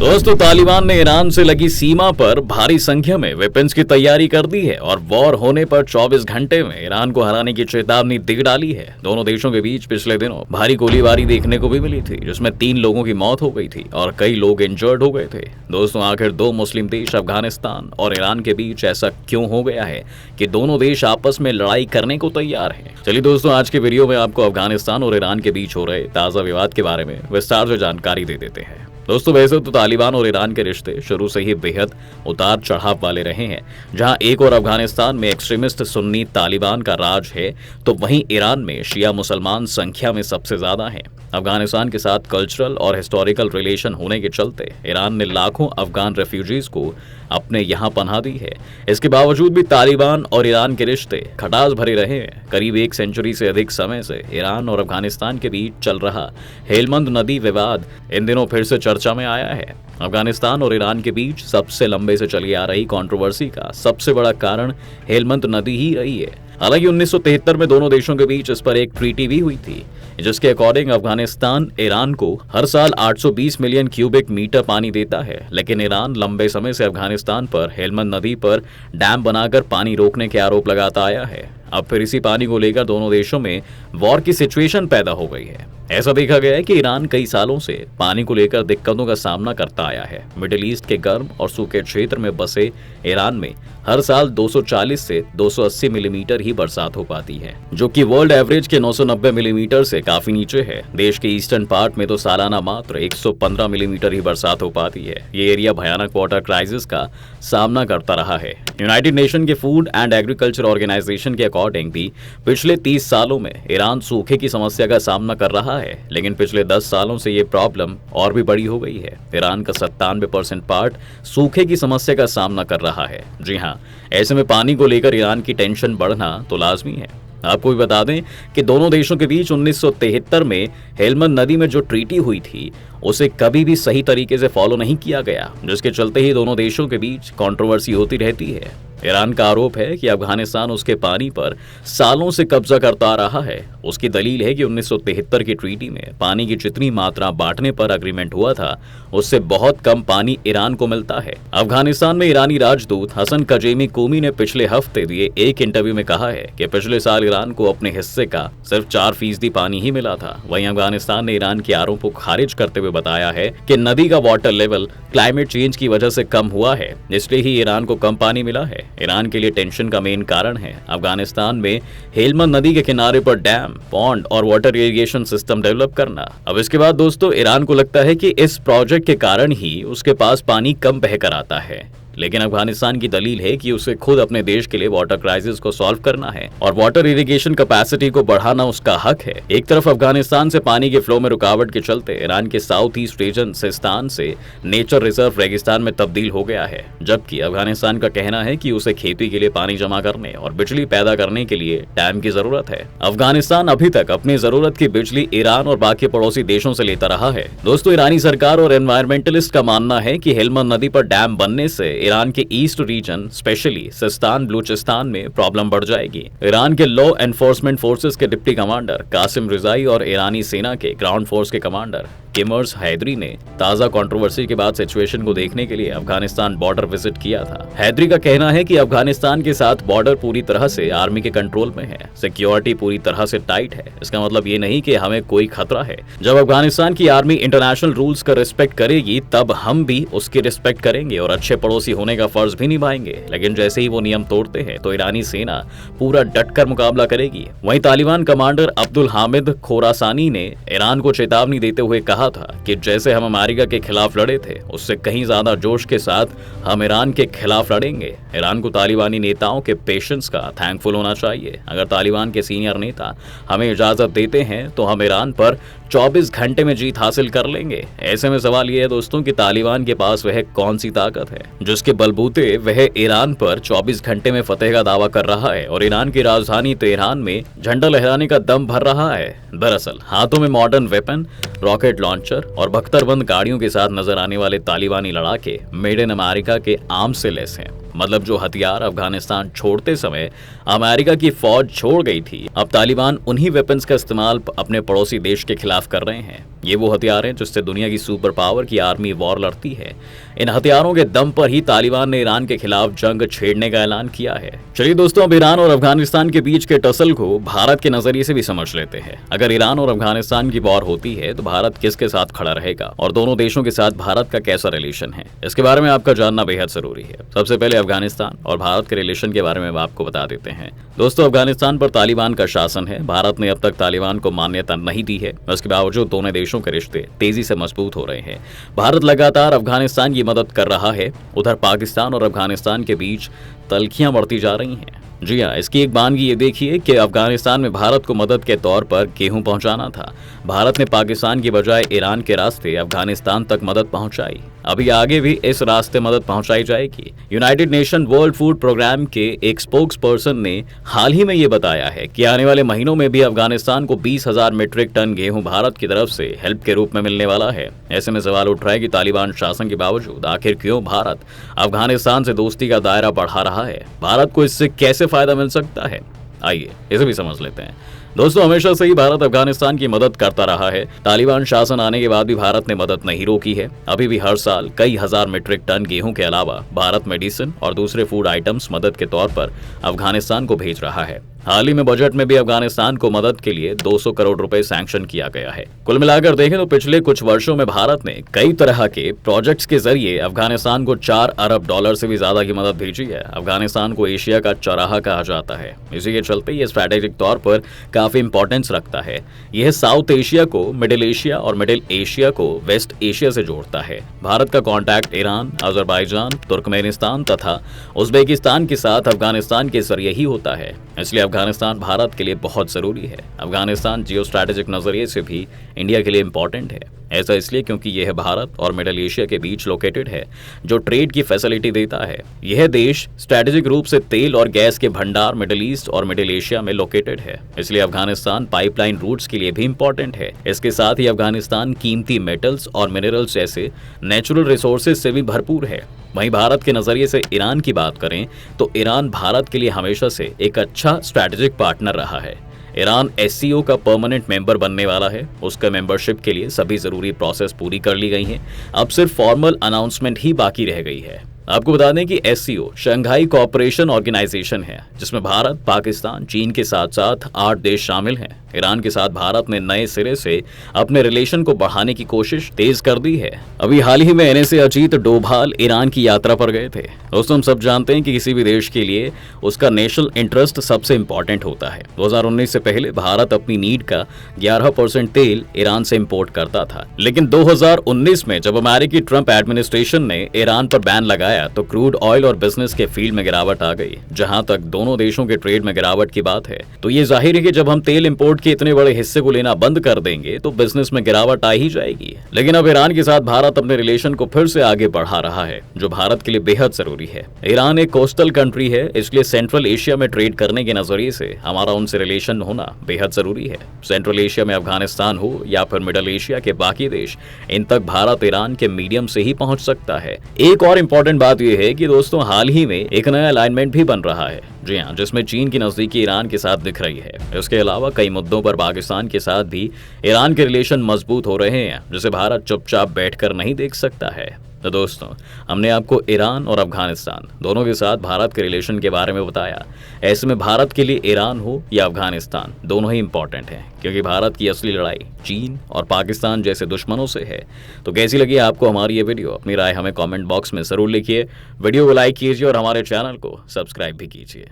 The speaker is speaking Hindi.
दोस्तों, तालिबान ने ईरान से लगी सीमा पर भारी संख्या में वेपन्स की तैयारी कर दी है और वॉर होने पर 24 घंटे में ईरान को हराने की चेतावनी दे डाली है। दोनों देशों के बीच पिछले दिनों भारी गोलीबारी देखने को भी मिली थी, जिसमें 3 लोगों की मौत हो गई थी और कई लोग इंजर्ड हो गए थे। दोस्तों, आखिर 2 मुस्लिम देश अफगानिस्तान और ईरान के बीच ऐसा क्यों हो गया है कि दोनों देश आपस में लड़ाई करने को तैयार हैं? चलिए दोस्तों, आज के वीडियो में आपको अफगानिस्तान और ईरान के बीच हो रहे ताजा विवाद के बारे में विस्तार से जानकारी दे देते हैं। दोस्तों, वैसे तो तालिबान और ईरान के रिश्ते शुरू से ही बेहद उतार चढ़ाव वाले रहे हैं। जहां एक और अफगानिस्तान में एक्सट्रीमिस्ट सुन्नी तालिबान का राज है, तो वहीं ईरान में शिया मुसलमान संख्या में सबसे ज्यादा हैं। अफगानिस्तान के साथ कल्चरल और हिस्टोरिकल रिलेशन होने के चलते ईरान ने लाखों अफगान रेफ्यूजीज को अपने यहाँ पनाह दी है। इसके बावजूद भी तालिबान और ईरान के रिश्ते खटास भरे रहे हैं। करीब 1 सेंचुरी से अधिक समय से ईरान और अफगानिस्तान के बीच चल रहा हेलमंद नदी विवाद इन दिनों फिर से चर्चा में आया है। अफगानिस्तान और ईरान के बीच सबसे लंबे से चली आ रही कंट्रोवर्सी का सबसे बड़ा कारण हेलमंद नदी ही रही है। हालांकि 1973 में दोनों देशों के बीच इस पर एक ट्रीटी भी हुई थी, जिसके अकॉर्डिंग अफगानिस्तान ईरान को हर साल 820 मिलियन क्यूबिक मीटर पानी देता है। लेकिन ईरान लंबे समय से अफगानिस्तान पर हेलमंद नदी पर डैम बनाकर पानी रोकने के आरोप लगाता आया है। अब फिर इसी पानी को लेकर दोनों देशों में वॉर की सिचुएशन पैदा हो गई है। ऐसा देखा गया है कि ईरान कई सालों से पानी को लेकर दिक्कतों का सामना करता आया है। मिडिल ईस्ट के गर्म और सूखे क्षेत्र में बसे ईरान में हर साल 240 से 280 मिलीमीटर ही बरसात हो पाती है, जो कि वर्ल्ड एवरेज के 990 मिलीमीटर से काफी नीचे है। देश के ईस्टर्न पार्ट में तो सालाना मात्र 115 मिलीमीटर ही बरसात हो पाती है। ये एरिया भयानक वाटर क्राइसिस का सामना करता रहा है। यूनाइटेड नेशन के फूड एंड एग्रीकल्चर ऑर्गेनाइजेशन के अकॉर्डिंग भी पिछले 30 सालों में ईरान सूखे की समस्या का सामना कर रहा है। लेकिन पिछले 10 सालों से ये प्रॉब्लम और भी बड़ी हो गई है। ईरान का 97% पार्ट सूखे की समस्या का सामना कर रहा है। जी हाँ, ऐसे में पानी को लेकर ईरान की टेंशन बढ़ना तो लाजमी है। आपको भी बता दें कि दोनों देशों के बीच 1973 में हेलमंद नदी में जो ट्रीटी हुई थी, उसे कभी भी सही तरीके से फॉलो नहीं किया गया, जिसके चलते ही दोनों देशों के बीच कंट्रोवर्सी होती रहती है। ईरान का आरोप है कि अफगानिस्तान उसके पानी पर सालों से कब्जा करता आ रहा है। उसकी दलील है कि 1973 की ट्रीटी में पानी की जितनी मात्रा बांटने पर एग्रीमेंट हुआ था, उससे बहुत कम पानी ईरान को मिलता है। अफगानिस्तान में ईरानी राजदूत हसन कजेमी कोमी ने पिछले हफ्ते दिए एक इंटरव्यू में कहा है कि पिछले साल ईरान को अपने हिस्से का सिर्फ 4% पानी ही मिला था। वहीं अफगानिस्तान ने ईरान के आरोप को खारिज करते हुए बताया है कि नदी का वाटर लेवल क्लाइमेट चेंज की वजह से कम हुआ है, इसलिए ही ईरान को कम पानी मिला है। ईरान के लिए टेंशन का मेन कारण है अफगानिस्तान में हेलमंद नदी के किनारे पर डैम, पॉन्ड और वाटर इरिगेशन सिस्टम डेवलप करना। अब इसके बाद दोस्तों, ईरान को लगता है कि इस प्रोजेक्ट के कारण ही उसके पास पानी कम बहकर आता है। लेकिन अफगानिस्तान की दलील है कि उसे खुद अपने देश के लिए वाटर क्राइसिस को सॉल्व करना है और वाटर इरिगेशन कैपेसिटी को बढ़ाना उसका हक है। एक तरफ अफगानिस्तान से पानी के फ्लो में रुकावट के चलते ईरान के साउथ ईस्ट रीजन सिस्तान से नेचर रिजर्व रेगिस्तान में तब्दील हो गया है, जबकि अफगानिस्तान का कहना है कि उसे खेती के लिए पानी जमा करने और बिजली पैदा करने के लिए डैम की जरूरत है। अफगानिस्तान अभी तक अपनी जरूरत की बिजली ईरान और बाकी पड़ोसी देशों से लेता रहा है। दोस्तों, ईरानी सरकार और एनवायरमेंटलिस्ट का मानना है कि हेलमंद नदी पर डैम बनने से ईरान के east region specially Sistan Balochistan में प्रॉब्लम बढ़ जाएगी। ईरान के लॉ एनफोर्समेंट फोर्सेस के डिप्टी कमांडर कासिम रिजाई और ईरानी सेना के ग्राउंड फोर्स के कमांडर किमर्स हैदरी ने ताजा कंट्रोवर्सी के बाद सिचुएशन को देखने के लिए अफगानिस्तान बॉर्डर विजिट किया था। हैदरी का कहना है कि अफगानिस्तान के साथ बॉर्डर पूरी तरह से आर्मी के कंट्रोल में है, सिक्योरिटी पूरी तरह से टाइट है। इसका मतलब ये नहीं कि हमें कोई खतरा है। जब अफगानिस्तान की आर्मी इंटरनेशनल रूल्स का रिस्पेक्ट करेगी, तब हम भी उसकी रिस्पेक्ट करेंगे और अच्छे पड़ोसी होने का फर्ज भी निभाएंगे। लेकिन जैसे ही वो नियम तोड़ते हैं, तो ईरानी सेना पूरा डटकर मुकाबला करेगी। वहीं तालिबान कमांडर अब्दुल हामिद खोरासानी ने ईरान को चेतावनी देते हुए कहा था कि जैसे हम अमेरिका के खिलाफ लड़े थे, उससे कहीं ज्यादा जोश के साथ हम ईरान के खिलाफ लड़ेंगे। ईरान को तालिबानी नेताओं के पेशेंस का थैंकफुल होना चाहिए। अगर तालिबान के सीनियर नेता हमें इजाजत देते हैं, तो हम ईरान पर 24 घंटे में जीत हासिल कर लेंगे। ऐसे में सवाल यह है दोस्तों कि तालिबान के पास वह कौन सी ताकत है जिसके बलबूते वह ईरान पर 24 घंटे में फतेह का दावा कर रहा है और ईरान की राजधानी तेहरान में झंडा लहराने का दम भर रहा है। दरअसल हाथों में मॉडर्न वेपन, रॉकेट लॉन्चर और बख्तरबंद गाड़ियों के साथ नजर आने वाले तालिबानी लड़ाके मेड इन अमेरिका के आर्म से लैस हैं। मतलब जो हथियार अफगानिस्तान छोड़ते समय अमेरिका की फौज छोड़ गई थी, अब तालिबान उन्हीं वेपन्स का इस्तेमाल अपने पड़ोसी देश के खिलाफ कर रहे हैं। ये वो हथियार हैं जिससे दुनिया की सुपर पावर की आर्मी वॉर लड़ती है। इन हथियारों के दम पर ही तालिबान ने ईरान के खिलाफ जंग छेड़ने का ऐलान किया है। चलिए दोस्तों, अब ईरान और अफगानिस्तान के बीच के टसल को भारत के नजरिए से भी समझ लेते हैं। अगर ईरान और अफगानिस्तान की वॉर होती है तो भारत किसके साथ खड़ा रहेगा और दोनों देशों के साथ भारत का कैसा रिलेशन है, इसके बारे में आपका जानना बेहद जरूरी है। सबसे पहले अफगानिस्तान और भारत के रिलेशन के बारे में आपको बता देते हैं। दोस्तों, अफगानिस्तान पर तालिबान का शासन है। भारत ने अब तक तालिबान को मान्यता नहीं दी है। इसके बावजूद दोनों देशों के रिश्ते तेजी से मजबूत हो रहे हैं। भारत लगातार अफगानिस्तान की मदद कर रहा है। उधर पाकिस्तान और अफगानिस्तान के बीच तल्खियां बढ़ती जा रही हैं। जी हाँ, इसकी एक बानगी ये देखिए कि अफगानिस्तान में भारत को मदद के तौर पर गेहूं पहुंचाना था। भारत ने पाकिस्तान की बजाय ईरान के रास्ते अफगानिस्तान तक मदद पहुंचाई। अभी आगे भी इस रास्ते मदद पहुंचाई जाएगी। United Nation World Food Programme के एक स्पोक्स पर्सन ने हाल ही में ये बताया है कि आने वाले महीनों में भी अफगानिस्तान को 20,000 मीट्रिक टन गेहूं भारत की तरफ से हेल्प के रूप में मिलने वाला है। ऐसे में सवाल उठ रहा है कि तालिबान शासन के बावजूद आखिर क्यों भारत अफगानिस्तान से दोस्ती का दायरा बढ़ा रहा है? भारत को इससे कैसे फायदा मिल सकता है? आइए इसे भी समझ लेते हैं। दोस्तों, हमेशा से ही भारत अफगानिस्तान की मदद करता रहा है। तालिबान शासन आने के बाद भी भारत ने मदद नहीं रोकी है। अभी भी हर साल कई हजार मीट्रिक टन गेहूं के अलावा भारत मेडिसिन और दूसरे फूड आइटम्स मदद के तौर पर अफगानिस्तान को भेज रहा है। हाल ही में बजट में भी अफगानिस्तान को मदद के लिए 200 करोड़ रुपए सैंक्शन किया गया है। कुल मिलाकर देखें तो पिछले कुछ वर्षों में भारत ने कई तरह के प्रोजेक्ट्स के जरिए अफगानिस्तान को 4 अरब डॉलर से भी ज्यादा की मदद भेजी है। अफगानिस्तान को एशिया का चौराहा कहा जाता है। इसी के चलते ये स्ट्रैटेजिक तौर पर काफी इंपॉर्टेंस रखता है। यह साउथ एशिया को मिडिल एशिया और मिडिल एशिया को वेस्ट एशिया से जोड़ता है। भारत का कॉन्टैक्ट ईरान, अजरबैजान, तुर्कमेनिस्तान तथा उज्बेकिस्तान के साथ अफगानिस्तान के जरिए ही होता है। इसलिए अफगानिस्तान भारत के लिए बहुत जरूरी है। अफगानिस्तान जियो स्ट्रैटेजिक नजरिए से भी इंडिया के लिए इंपॉर्टेंट है। ऐसा इसलिए क्योंकि यह भारत और मिडिल एशिया के बीच लोकेटेड है, जो ट्रेड की फैसिलिटी देता है। यह देश स्ट्रैटेजिक रूप से तेल और गैस के भंडार मिडिल ईस्ट और मिडिल एशिया में लोकेटेड है। इसलिए अफगानिस्तान पाइपलाइन रूट्स के लिए भी इंपॉर्टेंट है। इसके साथ ही अफगानिस्तान कीमती मेटल्स और मिनरल्स जैसे नेचुरल रिसोर्सेज से भी भरपूर है। वहीं भारत के नजरिए से ईरान की बात करें तो ईरान भारत के लिए हमेशा से एक अच्छा स्ट्रैटेजिक पार्टनर रहा है। ईरान SCO का परमानेंट मेंबर बनने वाला है। उसका मेंबरशिप के लिए सभी जरूरी प्रोसेस पूरी कर ली गई है। अब सिर्फ फॉर्मल अनाउंसमेंट ही बाकी रह गई है। आपको बता दें कि SCO शंघाई कोऑपरेशन ऑर्गेनाइजेशन है, जिसमें भारत, पाकिस्तान, चीन के साथ साथ 8 देश शामिल हैं। ईरान के साथ भारत ने नए सिरे से अपने रिलेशन को बढ़ाने की कोशिश तेज कर दी है। अभी हाल ही में NSA अजीत डोभाल ईरान की यात्रा पर गए थे। दोस्तों, हम सब जानते हैं कि किसी भी देश के लिए उसका नेशनल इंटरेस्ट सबसे इंपॉर्टेंट होता है। 2019 से पहले भारत अपनी नीड का 11% तेल ईरान से इंपोर्ट करता था, लेकिन 2019 में जब अमेरिकी ट्रंप एडमिनिस्ट्रेशन ने ईरान पर बैन लगाया तो क्रूड ऑयल और बिजनेस के फील्ड में गिरावट आ गई। जहां तक दोनों देशों के ट्रेड में गिरावट की बात है तो ये जाहिर है कि जब हम तेल इंपोर्ट के इतने बड़े हिस्से को लेना बंद कर देंगे तो बिजनेस में गिरावट आ ही जाएगी। लेकिन अब ईरान के साथ भारत अपने रिलेशन को फिर से आगे बढ़ा रहा है, जो भारत के लिए बेहद जरूरी है। ईरान एक कोस्टल कंट्री है, इसलिए सेंट्रल एशिया में ट्रेड करने के नजरिए से हमारा उनसे रिलेशन होना बेहद जरूरी है। सेंट्रल एशिया में अफगानिस्तान हो या फिर मिडिल एशिया के बाकी देश, इन तक भारत ईरान के मीडियम से ही पहुंच सकता है। एक और इम्पोर्टेंट बात यह है कि दोस्तों, हाल ही में एक नया अलाइनमेंट भी बन रहा है। जी हाँ, जिसमें चीन की नजदीकी ईरान के साथ दिख रही है। इसके अलावा कई मुद्दों पर पाकिस्तान के साथ भी ईरान के रिलेशन मजबूत हो रहे हैं, जिसे भारत चुपचाप बैठकर नहीं देख सकता है। तो दोस्तों, हमने आपको ईरान और अफगानिस्तान दोनों के साथ भारत के रिलेशन के बारे में बताया। ऐसे में भारत के लिए ईरान हो या अफगानिस्तान, दोनों ही इंपॉर्टेंट हैं, क्योंकि भारत की असली लड़ाई चीन और पाकिस्तान जैसे दुश्मनों से है। तो कैसी लगी आपको हमारी ये वीडियो? अपनी राय हमें कमेंट बॉक्स में जरूर लिखिए। वीडियो को लाइक कीजिए और हमारे चैनल को सब्सक्राइब भी कीजिए।